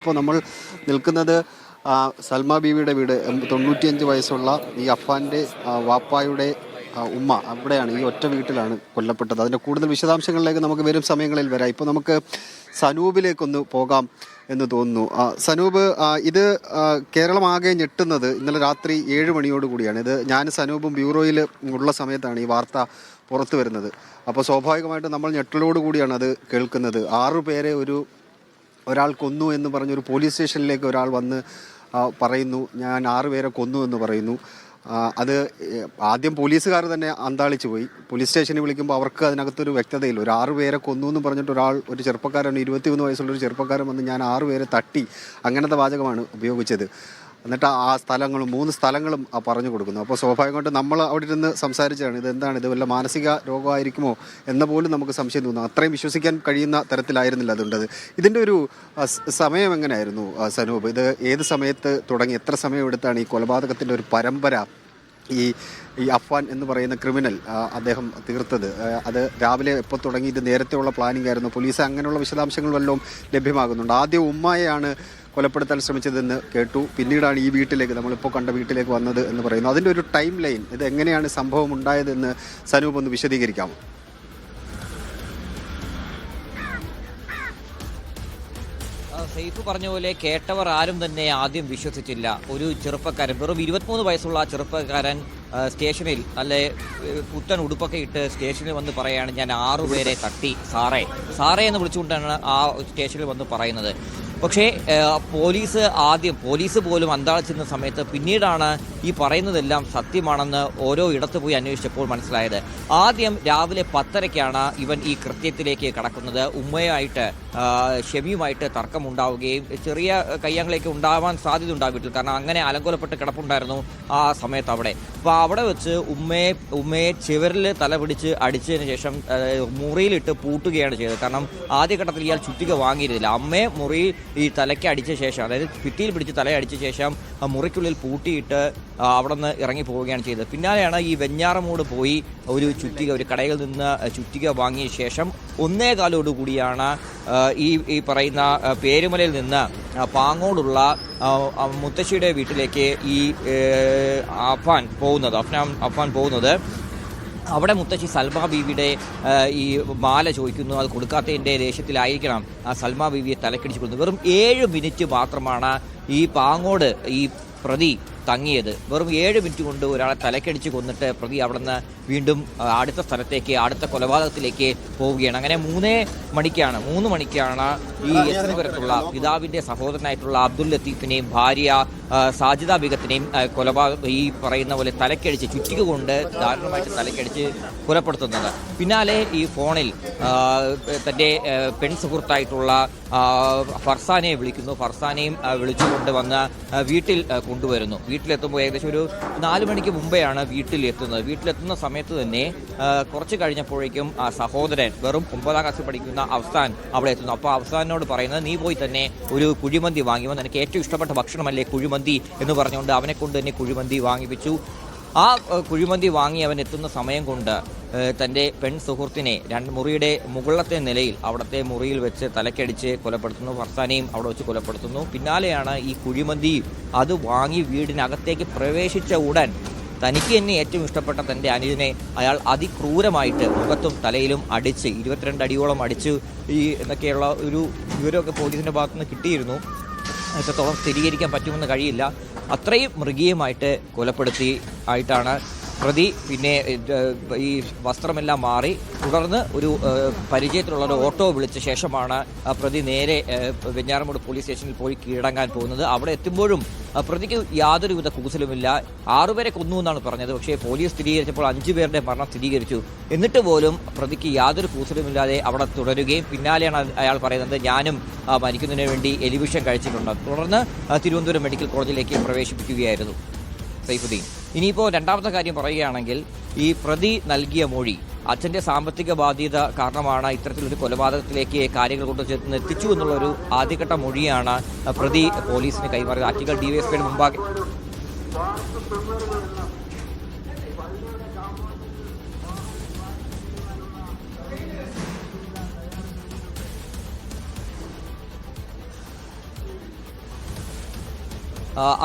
ഇപ്പോൾ നമ്മൾ നിൽക്കുന്നത് സൽമ ബീവിയുടെ വീട് 95 വയസ്സുള്ള ഈ അഫ്ഫാൻ്റെ വാപ്പായുടെ ഉമ്മ അവിടെയാണ്. ഈ ഒറ്റ വീട്ടിലാണ് കൊല്ലപ്പെട്ടത്. അതിൻ്റെ കൂടുതൽ വിശദാംശങ്ങളിലേക്ക് നമുക്ക് വരും സമയങ്ങളിൽ വരാം. ഇപ്പോൾ നമുക്ക് സനൂപിലേക്കൊന്ന് പോകാം എന്ന് തോന്നുന്നു. സനൂപ്, ഇത് കേരളമാകെ ഞെട്ടുന്നത് ഇന്നലെ രാത്രി 7 മണിയോടുകൂടിയാണ്. ഇത് ഞാൻ സനൂപും ബ്യൂറോയിൽ ഉള്ള സമയത്താണ് ഈ വാർത്ത പുറത്തു വരുന്നത്. അപ്പോൾ സ്വാഭാവികമായിട്ടും നമ്മൾ ഞെട്ടലോടുകൂടിയാണ് അത് കേൾക്കുന്നത്. 6 പേരെ ഒരാൾ കൊന്നു എന്ന് പറഞ്ഞൊരു പോലീസ് സ്റ്റേഷനിലേക്ക് ഒരാൾ വന്ന് പറയുന്നു, ഞാൻ 6 പേരെ കൊന്നു എന്ന് പറയുന്നു. അത് ആദ്യം പോലീസുകാർ തന്നെ അന്താളിച്ചു പോയി. പോലീസ് സ്റ്റേഷനിൽ വിളിക്കുമ്പോൾ അവർക്ക് അതിനകത്തൊരു വ്യക്തതയില്ല. ഒരു 6 പേരെ കൊന്നു എന്ന് പറഞ്ഞിട്ട് ഒരു ചെറുപ്പക്കാരൻ, 23 വയസ്സുള്ളൊരു ചെറുപ്പക്കാരൻ വന്ന് ഞാൻ 6 പേരെ തട്ടി, അങ്ങനത്തെ വാചകമാണ് ഉപയോഗിച്ചത്. എന്നിട്ട് ആ സ്ഥലങ്ങളും 3 സ്ഥലങ്ങളും പറഞ്ഞു കൊടുക്കുന്നു. അപ്പോൾ സ്വാഭാവികമായിട്ട് നമ്മൾ അവിടെ ഇരുന്ന് സംസാരിച്ചാണ് ഇതെന്താണ്, ഇത് വല്ല മാനസിക രോഗമായിരിക്കുമോ എന്ന പോലും നമുക്ക് സംശയം തോന്നുന്നു. അത്രയും വിശ്വസിക്കാൻ കഴിയുന്ന തരത്തിലായിരുന്നില്ല അതുണ്ടത്. ഇതിൻ്റെ ഒരു സമയം എങ്ങനെയായിരുന്നു സനൂപ്? ഇത് ഏത് സമയത്ത് തുടങ്ങി, എത്ര സമയം എടുത്താണ് ഈ കൊലപാതകത്തിൻ്റെ ഒരു പരമ്പര ഈ അഫ്ഫാൻ എന്ന് പറയുന്ന ക്രിമിനൽ അദ്ദേഹം തീർത്തത്? അത് രാവിലെ എപ്പോൾ തുടങ്ങി? ഇത് നേരത്തെയുള്ള പ്ലാനിംഗ് ആയിരുന്നു? പോലീസ് അങ്ങനെയുള്ള വിശദാംശങ്ങൾ വല്ലതും ലഭ്യമാകുന്നുണ്ട്? ആദ്യം ഉമ്മയെയാണ് കൊലപ്പെടുത്താൻ ശ്രമിച്ചതെന്ന് കേട്ടു, പിന്നീടാണ് ഈ വീട്ടിലേക്ക്, നമ്മളിപ്പോൾ കണ്ട വീട്ടിലേക്ക് വന്നത് എന്ന് പറയുന്നു. അതിൻ്റെ ഒരു ടൈം ലൈൻ, ഇത് എങ്ങനെയാണ് സംഭവം ഉണ്ടായതെന്ന് സനൂപ് ഒന്ന് വിശദീകരിക്കാമോ? സെയ്ഫ് പറഞ്ഞ പോലെ കേട്ടവർ ആരും തന്നെ ആദ്യം വിശ്വസിച്ചില്ല. ഒരു ചെറുപ്പക്കാരൻ, വെറും 23 വയസ്സുള്ള ചെറുപ്പക്കാരൻ സ്റ്റേഷനിൽ അല്ലെ പുത്തൻ ഉടുപ്പൊക്കെ ഇട്ട് സ്റ്റേഷനിൽ വന്ന് പറയുകയാണ്, ഞാൻ 6 പേരെ തട്ടി സാറേ എന്ന് വിളിച്ചുകൊണ്ടാണ് ആ സ്റ്റേഷനിൽ വന്ന് പറയുന്നത്. പക്ഷേ പോലീസ് പോലും അന്താളിച്ചിരുന്ന സമയത്ത് പിന്നീടാണ് ഈ പറയുന്നതെല്ലാം സത്യമാണെന്ന് ഓരോ ഇടത്ത് പോയി അന്വേഷിച്ചപ്പോൾ മനസ്സിലായത്. ആദ്യം രാവിലെ 10:30-ക്കാണ് ഇവൻ ഈ കൃത്യത്തിലേക്ക് കടക്കുന്നത്. ഉമ്മയായിട്ട് ഷെമിയുമായിട്ട് തർക്കമുണ്ടാവുകയും ചെറിയ കയ്യാങ്ങളേക്ക് ഉണ്ടാവാൻ സാധ്യത ഉണ്ടാവില്ല, കാരണം അങ്ങനെ അലങ്കോലപ്പെട്ട് കിടപ്പുണ്ടായിരുന്നു ആ സമയത്ത് അവിടെ. അപ്പോൾ അവിടെ വെച്ച് ഉമ്മയെ ചുവരിൽ തല പിടിച്ച് അടിച്ചതിന് ശേഷം മുറിയിലിട്ട് പൂട്ടുകയാണ് ചെയ്തത്. കാരണം ആദ്യഘട്ടത്തിൽ ഇയാൾ ചുറ്റിക വാങ്ങിയിരുന്നില്ല. അമ്മയെ മുറിയിൽ ഈ തലയ്ക്ക് അടിച്ച ശേഷം, അതായത് ഭിത്തിയിൽ പിടിച്ച് തലയടിച്ച ശേഷം മുറിക്കുള്ളിൽ പൂട്ടിയിട്ട് അവിടെ നിന്ന് ഇറങ്ങി പോവുകയാണ് ചെയ്തത്. പിന്നാലെയാണ് ഈ വെഞ്ഞാറമൂട് പോയി ഒരു കടയിൽ നിന്ന് ചുറ്റിക വാങ്ങിയ ശേഷം 1:15 കൂടിയാണ് ഈ പറയുന്ന പേരുമലയിൽ നിന്ന് പാങ്ങോടുള്ള മുത്തശ്ശിയുടെ വീട്ടിലേക്ക് ഈ അഫ്ഫാൻ പോകുന്നത്. അവിടെ മുത്തശ്ശി സൽമ ബീവിയുടെ ഈ മാല ചോദിക്കുന്നു. അത് കൊടുക്കാത്തതിൻ്റെ ദേഷ്യത്തിലായിരിക്കണം സൽമ ബീവിയെ തലക്കടിച്ചു കൊടുക്കുന്നത്. വെറും 7 മിനിറ്റ് മാത്രമാണ് ഈ പാങ്ങോട് ഈ പ്രതി തങ്ങിയത്. വെറും 7 മിനിറ്റ് കൊണ്ട് ഒരാളെ തലക്കടിച്ച് കൊന്നിട്ട് പ്രതി അവിടെ നിന്ന് വീണ്ടും അടുത്ത സ്ഥലത്തേക്ക്, അടുത്ത കൊലപാതകത്തിലേക്ക് പോവുകയാണ്. അങ്ങനെ 3 മണിക്കാണ് ഈ എത്തുന്നവരത്തുള്ള പിതാവിൻ്റെ സഹോദരനായിട്ടുള്ള അബ്ദുൽ ലത്തീഫിനെയും ഭാര്യ സാജിദ ബീഗത്തിനെയും ഈ പറയുന്ന പോലെ തലക്കടിച്ച്, ചുറ്റിക കൊണ്ട് ദാരുണമായിട്ട് തലക്കടിച്ച് കൊലപ്പെടുത്തുന്നത്. പിന്നാലെ ഈ ഫോണിൽ തൻ്റെ പെൺ സുഹൃത്തായിട്ടുള്ള ഫർസാനെ വിളിക്കുന്നു. ഫർസാനെയും വിളിച്ചുകൊണ്ട് വന്ന് വീട്ടിൽ കൊണ്ടുവരുന്നു. വീട്ടിലെത്തുമ്പോൾ ഏകദേശം ഒരു 4 മണിക്ക് മുമ്പെയാണ് വീട്ടിലെത്തുന്ന സമയത്ത് തന്നെ കുറച്ച് കഴിഞ്ഞപ്പോഴേക്കും ആ സഹോദരൻ, വെറും 9ാം ക്ലാസ്സിൽ പഠിക്കുന്ന അഫ്സാൻ അവിടെ എത്തുന്നു. അപ്പോൾ അഫ്സാനോട് പറയുന്നത്, നീ പോയി തന്നെ ഒരു കുഴിമന്തി വാങ്ങിയോ, എനിക്ക് ഏറ്റവും ഇഷ്ടപ്പെട്ട ഭക്ഷണമല്ലേ കുഴിമന്തി എന്ന് പറഞ്ഞുകൊണ്ട് അവനെ കൊണ്ട് തന്നെ കുഴിമന്തി വാങ്ങിപ്പിച്ചു. ആ കുഴിമന്തി വാങ്ങി അവൻ എത്തുന്ന സമയം കൊണ്ട് തൻ്റെ പെൺ സുഹൃത്തിനെ മുറിയുടെ മുകളിലത്തെ നിലയിൽ അവിടുത്തെ മുറിയിൽ വെച്ച് തലക്കടിച്ച് കൊലപ്പെടുത്തുന്നു. ഫർസാനെയും അവിടെ വെച്ച് കൊലപ്പെടുത്തുന്നു. പിന്നാലെയാണ് ഈ കുഴിമന്തി അത് വാങ്ങി വീടിനകത്തേക്ക് പ്രവേശിച്ച ഉടൻ തനിക്ക് തന്നെ ഏറ്റവും ഇഷ്ടപ്പെട്ട തൻ്റെ അനുജനെ അയാൾ അതിക്രൂരമായിട്ട് മുഖത്തും തലയിലും അടിച്ച് 22 അടിയോളം അടിച്ച് എന്നൊക്കെയുള്ള ഒരു വിവരമൊക്കെ പോലീസിൻ്റെ ഭാഗത്തുനിന്ന് കിട്ടിയിരുന്നു. എത്രത്തോളം സ്ഥിരീകരിക്കാൻ പറ്റുമെന്ന് കഴിയില്ല. അത്രയും മൃഗീയമായിട്ട് ആയിട്ടാണ് പ്രതി പിന്നെ ഈ വസ്ത്രമെല്ലാം മാറി തുടർന്ന് ഒരു പരിചയത്തിലുള്ള ഒരു ഓട്ടോ വിളിച്ച ശേഷമാണ് പ്രതി നേരെ വെഞ്ഞാറമൂട് പോലീസ് സ്റ്റേഷനിൽ പോയി കീഴടങ്ങാൻ പോകുന്നത്. അവിടെ എത്തുമ്പോഴും പ്രതിക്ക് യാതൊരുവിധ കൂസലുമില്ല. 6 പേരെ കൊന്നു എന്നാണ് പറഞ്ഞത്. പക്ഷേ പോലീസ് സ്ഥിരീകരിച്ചപ്പോൾ 5 പേരുടെ മരണം സ്ഥിരീകരിച്ചു. എന്നിട്ട് പോലും പ്രതിക്ക് യാതൊരു കൂസലുമില്ലാതെ അവിടെ തുടരുകയും പിന്നാലെയാണ് അയാൾ പറയുന്നത്, ഞാനും മരിക്കുന്നതിന് വേണ്ടി എലിവിഷൻ കഴിച്ചിട്ടുണ്ട്. തുടർന്ന് തിരുവനന്തപുരം മെഡിക്കൽ കോളേജിലേക്ക് പ്രവേശിപ്പിക്കുകയായിരുന്നു സൈഫുദ്ദീൻ. ഇനിയിപ്പോൾ രണ്ടാമത്തെ കാര്യം പറയുകയാണെങ്കിൽ, ഈ പ്രതി നൽകിയ മൊഴി, അച്ഛൻ്റെ സാമ്പത്തിക ബാധ്യത കാരണമാണ് ഇത്തരത്തിലൊരു കൊലപാതകത്തിലേക്ക് കാര്യങ്ങൾ കൊണ്ടുചെന്ന് എത്തിച്ചു എന്നുള്ളൊരു ആദ്യഘട്ട മൊഴിയാണ് പ്രതി പോലീസിന് കൈമാറിയത്. ആറ്റിങ്ങൽ ഡിവൈഎസ്പിയുടെ മുമ്പാകെ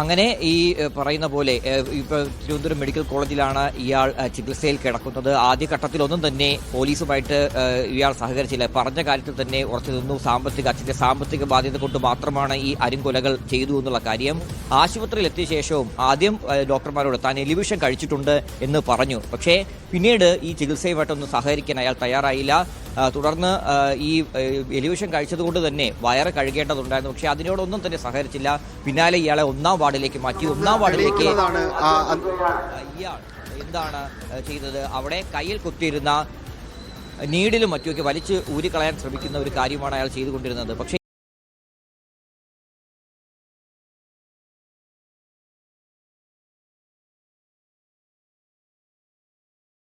അങ്ങനെ ഈ പറയുന്ന പോലെ ഇപ്പോൾ തിരുവനന്തപുരം മെഡിക്കൽ കോളേജിലാണ് ഇയാൾ ചികിത്സയിൽ കിടക്കുന്നത്. ആദ്യഘട്ടത്തിലൊന്നും തന്നെ പോലീസുമായിട്ട് ഇയാൾ സഹകരിച്ചില്ല. പറഞ്ഞ കാര്യത്തിൽ തന്നെ ഉറച്ചു നിന്നു. അച്ഛൻ്റെ സാമ്പത്തിക ബാധ്യത കൊണ്ട് മാത്രമാണ് ഈ അരുംകൊലകൾ ചെയ്തു എന്നുള്ള കാര്യം. ആശുപത്രിയിൽ എത്തിയ ശേഷവും ആദ്യം ഡോക്ടർമാരോട് താൻ എലിവിഷൻ കഴിച്ചിട്ടുണ്ട് എന്ന് പറഞ്ഞു. പക്ഷേ പിന്നീട് ഈ ചികിത്സയുമായിട്ടൊന്നും സഹകരിക്കാൻ അയാൾ തയ്യാറായില്ല. തുടർന്ന് ഈ എലിവിഷൻ കഴിച്ചതുകൊണ്ട് തന്നെ വയറ് കഴുകേണ്ടതുണ്ടായിരുന്നു. പക്ഷേ അതിനോടൊന്നും തന്നെ സഹകരിച്ചില്ല. പിന്നാലെ ഇയാളെ 1-ാം വാർഡിലേക്ക് മാറ്റി. 1-ാം വാർഡിലേക്ക് ഇയാൾ എന്താണ് ചെയ്തത്? അവിടെ കയ്യിൽ കുത്തിയിരുന്ന നീഡിലും മറ്റുമൊക്കെ വലിച്ച് ഊരിക്കളയാൻ ശ്രമിക്കുന്ന ഒരു കാര്യമാണ് അയാൾ ചെയ്തുകൊണ്ടിരുന്നത്. പക്ഷേ